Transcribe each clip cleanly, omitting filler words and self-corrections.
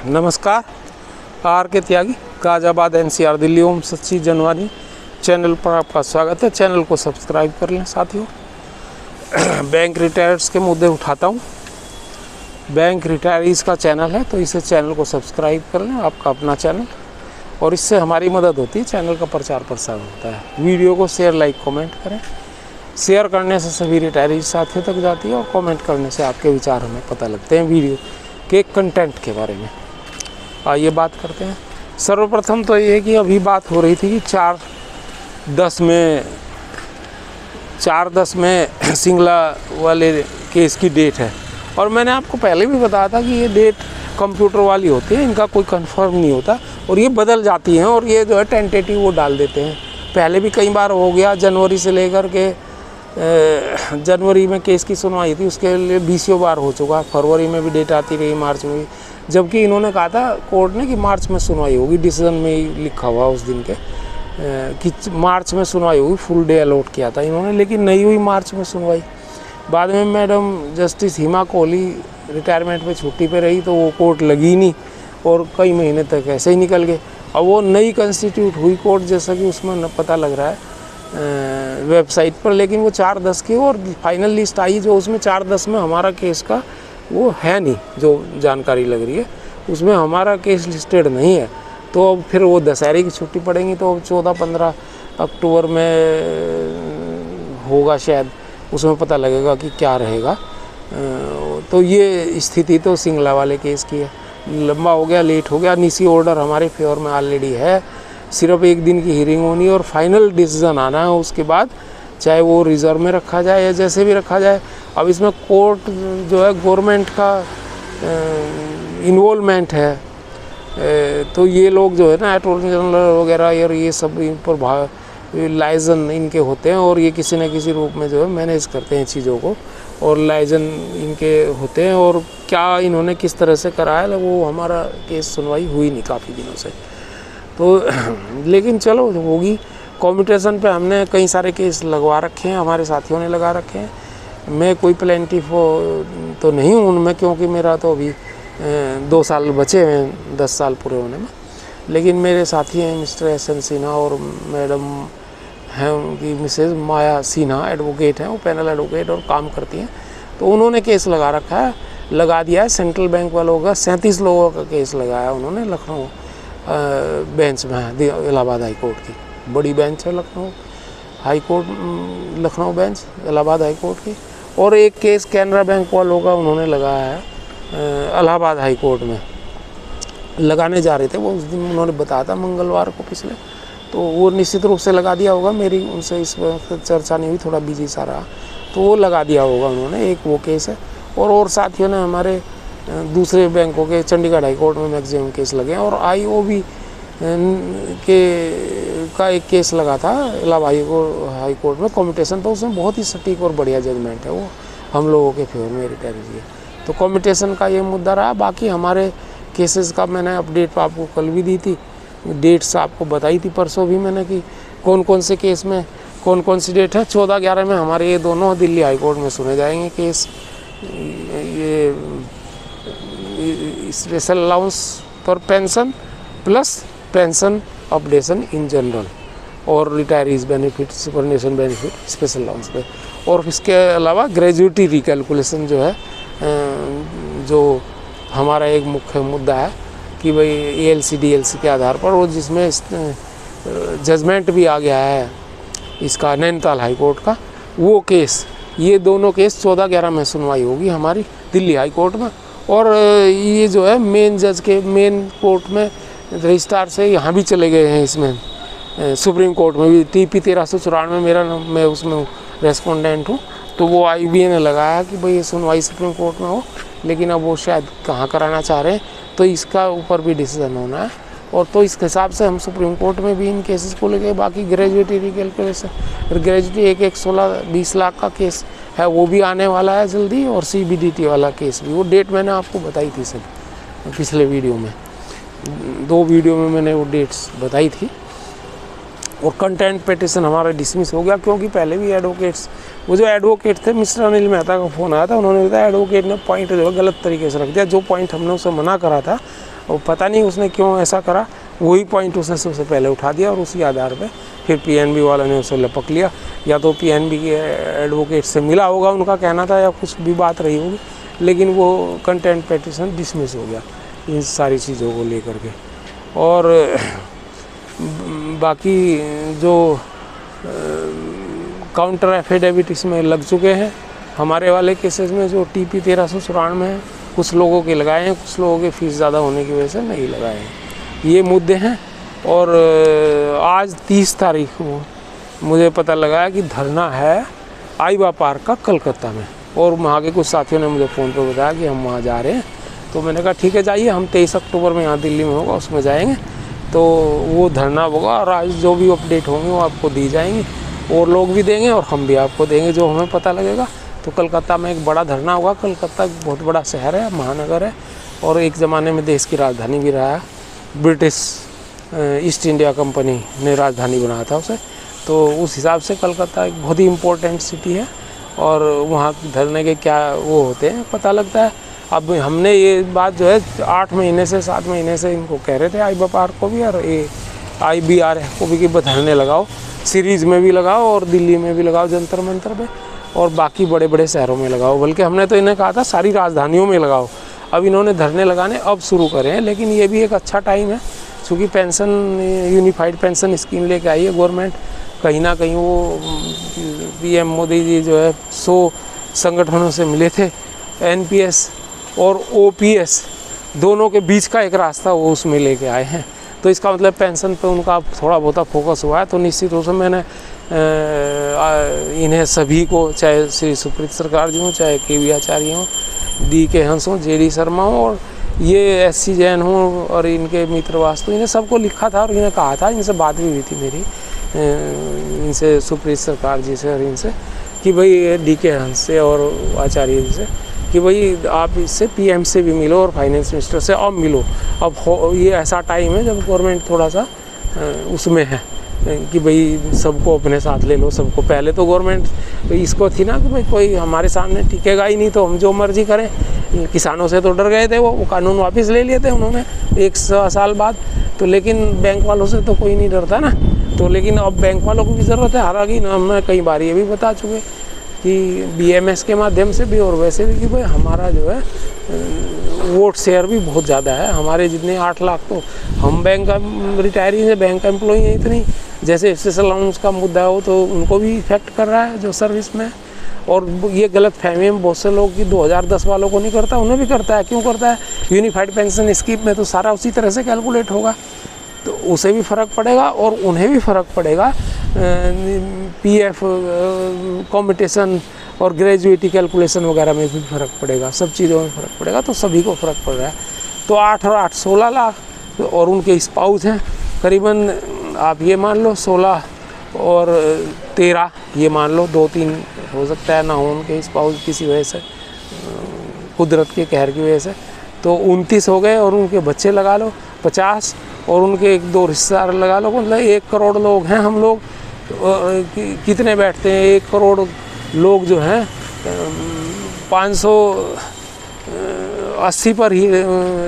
नमस्कार। आर के त्यागी, गाजियाबाद NCR दिल्ली। ओम 25 जनवरी channel पर आपका स्वागत है। चैनल को सब्सक्राइब कर लें साथियों। बैंक रिटायर्स के मुद्दे उठाता हूँ। बैंक रिटायरीज़ का चैनल है, तो इसे चैनल को सब्सक्राइब कर लें, आपका अपना चैनल, और इससे हमारी मदद होती है, चैनल का प्रचार प्रसार होता है। वीडियो को शेयर, लाइक, कमेंट करें। शेयर करने से सभी रिटायरी साथियों तक जाती है और कमेंट करने से आपके विचार हमें पता लगते हैं वीडियो के कंटेंट के बारे में। आइए बात करते हैं। सर्वप्रथम तो ये है कि अभी बात हो रही थी कि 4/10 में सिंगला वाले केस की डेट है, और मैंने आपको पहले भी बताया था कि ये डेट कंप्यूटर वाली होती है, इनका कोई कंफर्म नहीं होता और ये बदल जाती हैं, और ये जो है टेंटेटिव वो डाल देते हैं। पहले भी कई बार हो गया, जनवरी से लेकर के जनवरी में केस की सुनवाई थी, उसके लिए 20 बार हो चुका। फरवरी में भी डेट आती रही, मार्च में भी, जबकि इन्होंने कहा था कोर्ट ने कि मार्च में सुनवाई होगी। डिसीजन में ही लिखा हुआ उस दिन के कि मार्च में सुनवाई होगी, फुल डे अलॉट किया था इन्होंने, लेकिन नहीं हुई मार्च में सुनवाई। बाद में मैडम जस्टिस हिमा कोहली रिटायरमेंट पे छुट्टी पे रही, तो वो कोर्ट लगी नहीं और कई महीने तक ऐसे ही निकल गए। और वो नई कंस्टिट्यूट हुई कोर्ट, जैसा कि उसमें पता लग रहा है वेबसाइट पर, लेकिन वो 4/10 की, और फाइनल लिस्ट आई जो उसमें 4/10 में हमारा केस का वो है नहीं, जो जानकारी लग रही है उसमें हमारा केस लिस्टेड नहीं है। तो अब फिर वो दशहरे की छुट्टी पड़ेंगी, तो अब 14-15 अक्टूबर में होगा शायद, उसमें पता लगेगा कि क्या रहेगा। तो ये स्थिति तो सिंगला वाले केस की है। लंबा हो गया, लेट हो गया। निसी ऑर्डर हमारे फेवर में ऑलरेडी है, सिर्फ 1 दिन की हियरिंग होनी और फाइनल डिसीजन आना है। उसके बाद चाहे वो रिजर्व में रखा जाए या जैसे भी रखा जाए। अब इसमें कोर्ट जो है गवर्नमेंट का इन्वॉल्वमेंट है, तो ये लोग जो है ना अटॉर्नी जनरल वगैरह और ये सब इन पर लाइजन इनके होते हैं, और ये किसी न किसी रूप में जो है मैनेज करते हैं चीज़ों को, और लाइजन इनके होते हैं। और क्या इन्होंने किस तरह से कराया, वो हमारा केस सुनवाई हुई नहीं काफ़ी दिनों से, तो लेकिन चलो होगी। कॉम्पिटिशन पे हमने कई सारे केस लगवा रखे हैं, हमारे साथियों ने लगा रखे हैं। मैं कोई प्लेंटिफ तो नहीं हूँ उनमें, क्योंकि मेरा तो अभी 2 साल बचे हैं 10 साल पूरे होने में। लेकिन मेरे साथी हैं मिस्टर SN सिन्हा, और मैडम हैं उनकी मिसेज माया सिन्हा, एडवोकेट हैं, वो पैनल एडवोकेट और काम करती हैं। तो उन्होंने केस लगा रखा है, लगा दिया है। सेंट्रल बैंक वालों का 37 लोगों का केस लगाया उन्होंने लखनऊ बेंच में, इलाहाबाद हाई कोर्ट की बड़ी बेंच है Lucknow high court, Lucknow bench Allahabad high court की। और एक केस कैनरा बैंक वालों का उन्होंने लगाया है इलाहाबाद हाई कोर्ट में, लगाने जा रहे थे वो, उस दिन उन्होंने बताया था मंगलवार को पिछले, तो वो निश्चित रूप से लगा दिया होगा। मेरी उनसे इस वक्त चर्चा नहीं हुई, थोड़ा बिजी सा रहा, तो वो लगा दिया होगा उन्होंने। एक वो केस है, और साथियों ने हमारे दूसरे बैंकों के चंडीगढ़ हाई कोर्ट में मैक्सिमम केस लगे हैं, और IOB का एक केस लगा था इलाहाबाद हाई कोर्ट में कॉम्पिटिशन, तो उसमें बहुत ही सटीक और बढ़िया जजमेंट है वो हम लोगों के फेवर में रिटायरी है। तो कॉम्पिटिशन का ये मुद्दा रहा। बाकी हमारे केसेस का मैंने अपडेट आपको कल भी दी थी, डेट्स आपको बताई थी परसों भी मैंने, कि कौन कौन से केस में कौन कौन सी डेट है। 14/11 में हमारे ये दोनों दिल्ली हाई कोर्ट में सुने जाएंगे केस, ये special allowance for pension plus pension updation in general, और retirees benefit, superannuation benefit, special allowance pay. और इसके अलावा ग्रेजुएटी रिकैलकुलेशन जो है, जो हमारा एक मुख्य मुद्दा है कि भाई ALC DLC के आधार पर, और जिसमें जजमेंट भी आ गया है इसका नैनीताल हाई कोर्ट का, वो केस, ये दोनों केस 14/11 में सुनवाई होगी हमारी दिल्ली हाई कोर्ट में। और ये जो है मेन जज के मेन कोर्ट में रजिस्ट्रार से यहाँ भी चले गए हैं, इसमें सुप्रीम कोर्ट में भी TP 1394 मेरा नाम, मैं उसमें रेस्पोंडेंट हूँ। तो वो IBA ने लगाया कि भाई ये सुनवाई सुप्रीम कोर्ट में हो, लेकिन अब वो शायद कहाँ कराना चाह रहे हैं, तो इसका ऊपर भी डिसीजन होना है। और तो इस हिसाब से हम सुप्रीम कोर्ट में भी इन केसेस को लेके, बाकी ग्रेजुएटी रिकैलकुलेशन, ग्रेजुएटी 1-16-20 लाख का केस है, वो भी आने वाला है जल्दी, और CBDT वाला केस भी, वो डेट मैंने आपको बताई थी सर पिछले वीडियो में, 2 वीडियो में मैंने वो डेट्स बताई थी। और कंटेंट पिटीशन हमारा डिसमिस हो गया, क्योंकि पहले भी एडवोकेट्स, वो जो एडवोकेट थे मिस्टर अनिल मेहता का फ़ोन आया था, उन्होंने बताया एडवोकेट ने पॉइंट जो है गलत तरीके से रख दिया। जो पॉइंट हमने उसे मना करा था और पता नहीं उसने क्यों ऐसा करा, वही पॉइंट उसने सबसे पहले उठा दिया और उसी आधार पे फिर पीएनबी वालों ने उसे लपक लिया। या तो पीएनबी के एडवोकेट से मिला होगा, उनका कहना था, या कुछ भी बात रही होगी, लेकिन वो कंटेम्प्ट पिटीशन डिसमिस हो गया इन सारी चीज़ों को लेकर के। और बाकी जो काउंटर एफिडेविट इसमें लग चुके हैं हमारे वाले केसेस में, जो TP 1394 है, कुछ लोगों के लगाए हैं, कुछ लोगों के फीस ज़्यादा होने की वजह से नहीं लगाए हैं। ये मुद्दे हैं। और आज 30 तारीख को मुझे पता लगा कि धरना है आइबा पार्क का कलकत्ता में, और वहाँ के कुछ साथियों ने मुझे फ़ोन पर बताया कि हम वहाँ जा रहे हैं। तो मैंने कहा ठीक है जाइए, हम 23 अक्टूबर में यहाँ दिल्ली में होगा, उसमें जाएंगे। तो वो धरना होगा और आज जो भी अपडेट होंगे वो आपको दी जाएंगी, और लोग भी देंगे और हम भी आपको देंगे जो हमें पता लगेगा। तो कलकत्ता में एक बड़ा धरना होगा। कलकत्ता एक बहुत बड़ा शहर है, महानगर है, और एक ज़माने में देश की राजधानी भी रहा है। ब्रिटिश ईस्ट इंडिया कंपनी ने राजधानी बनाया था उसे। तो उस हिसाब से कलकत्ता एक बहुत ही इम्पोर्टेंट सिटी है, और वहाँ धरने के क्या वो होते हैं पता लगता है। अब हमने ये बात जो है 8 महीने से 7 महीने से इनको कह रहे थे, आइबा पार्क को भी और IBR को भी, कि धरने लगाओ, सीरीज़ में भी लगाओ और दिल्ली में भी लगाओ जंतर मंतर पे, और बाकी बड़े बड़े शहरों में लगाओ। बल्कि हमने तो इन्हें कहा था सारी राजधानियों में लगाओ। अब इन्होंने धरने लगाने अब शुरू करे हैं, लेकिन ये भी एक अच्छा टाइम है, क्योंकि पेंशन, यूनिफाइड पेंशन स्कीम लेके आई है गवर्नमेंट। कहीं ना कहीं वो PM मोदी जी जो है 100 संगठनों से मिले थे, NPS और OPS दोनों के बीच का एक रास्ता वो उसमें लेके आए हैं। तो इसका मतलब पेंशन पे उनका थोड़ा बहुत फोकस हुआ है। तो निश्चित रूप से मैंने इन्हें सभी को, चाहे श्री सुप्रीत सरकार जी हों, चाहे KV आचार्य हों, DK हंस हों, JD शर्मा हों, और ये SC जैन हों, और इनके मित्र वास्तु, इन्हें सबको लिखा था और इन्हें कहा था, इनसे बात भी हुई थी मेरी, इनसे सुप्रीत सरकार जी से और इनसे, कि भाई DK हंस से और आचार्य जी से, कि भाई आप इससे PM से भी मिलो और फाइनेंस मिनिस्टर से अब मिलो। अब ये ऐसा टाइम है जब गवर्नमेंट थोड़ा सा उसमें है कि भाई सबको अपने साथ ले लो सबको। पहले तो गवर्नमेंट इसको थी ना कि भाई कोई हमारे सामने टिकेगा ही नहीं, तो हम जो मर्जी करें। किसानों से तो डर गए थे, वो कानून वापस ले लिए थे उन्होंने 1 साल बाद। तो लेकिन बैंक वालों से तो कोई नहीं डरता ना। तो लेकिन अब बैंक वालों को भी ज़रूरत है। हालांकि हमने कई बार ये भी बता चुके कि BMS के माध्यम से भी और वैसे भी, कि भाई हमारा जो है वोट शेयर भी बहुत ज़्यादा है। हमारे जितने 8 लाख, तो हम बैंक रिटायरी हैं, बैंक एम्प्लॉई हैं इतनी। जैसे स्पेशल अलाउंस का मुद्दा हो तो उनको भी इफेक्ट कर रहा है जो सर्विस में। और ये गलत फहमी में बहुत से लोग कि 2010 वालों को नहीं करता, उन्हें भी करता है। क्यों करता है? यूनिफाइड पेंशन स्कीम में तो सारा उसी तरह से कैलकुलेट होगा, तो उसे भी फ़र्क पड़ेगा और उन्हें भी फ़र्क पड़ेगा। PF कॉम्पिटिशन और ग्रेजुएटी कैलकुलेशन वगैरह में भी फ़र्क पड़ेगा, सब चीज़ों में फ़र्क पड़ेगा। तो सभी को फ़र्क पड़ रहा है। तो 8 और 8 16 लाख और उनके स्पाउस हैं करीबन, आप ये मान लो 16 और 13 ये मान लो, 2-3 हो सकता है ना हो उनके स्पाउस किसी वजह से, कुदरत के कहर की वजह से। तो 29 हो गए, और उनके बच्चे लगा लो 50, और उनके 1-2 रिश्तेदार लगा लो, मतलब 1 करोड़ लोग हैं हम लोग। कितने बैठते हैं? 1 करोड़ लोग जो हैं 580 पर ही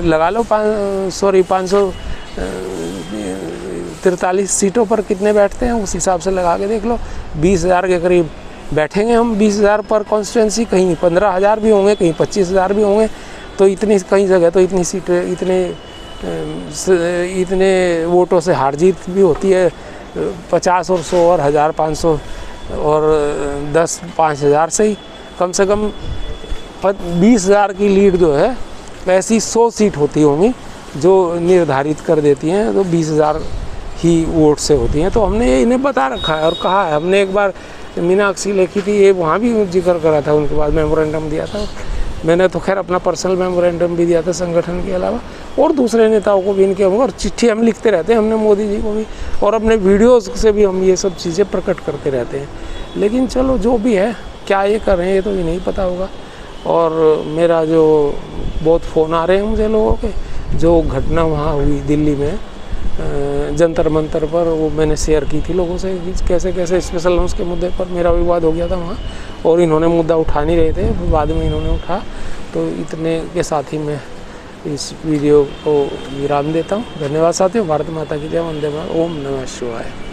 लगा लो, 543 सीटों पर कितने बैठते हैं उस हिसाब से लगा के देख लो। 20,000 के करीब बैठेंगे हम। 20,000 पर कॉन्स्टिट्यूंसी, कहीं 15,000 भी होंगे, कहीं 25,000 भी होंगे। तो इतनी कई जगह तो इतनी सीटें, इतने वोटों से हार जीत भी होती है। 50 और 100 और 1000 500 और 10 5,000 से ही कम से कम 20,000 की लीड जो है, ऐसी 100 सीट होती होंगी जो निर्धारित कर देती हैं। तो 20,000 ही वोट से होती हैं। तो हमने इन्हें बता रखा है और कहा है। हमने एक बार मीनाक्षी लेखी थी, ये वहाँ भी जिक्र करा था, उनके बाद मेमोरेंडम दिया था। मैंने तो खैर अपना पर्सनल मेमोरेंडम भी दिया था संगठन के अलावा, और दूसरे नेताओं को भी इनके, और चिट्ठी हम लिखते रहते हैं हमने मोदी जी को भी, और अपने वीडियोज़ से भी हम ये सब चीज़ें प्रकट करते रहते हैं। लेकिन चलो जो भी है, क्या ये कर रहे हैं ये तो नहीं पता होगा। और मेरा जो बहुत फ़ोन आ रहे हैं मुझे लोगों के, जो घटना वहाँ हुई दिल्ली में जंतर मंतर पर, वो मैंने शेयर की थी लोगों से कि कैसे कैसे स्पेशल अलाउंस के मुद्दे पर मेरा विवाद हो गया था वहाँ, और इन्होंने मुद्दा उठा नहीं रहे थे, बाद में इन्होंने उठा। तो इतने के साथ ही मैं इस वीडियो को विराम देता हूँ। धन्यवाद साथियों। भारत माता की जय। वंदे मातरम। ओम नमः शिवाय।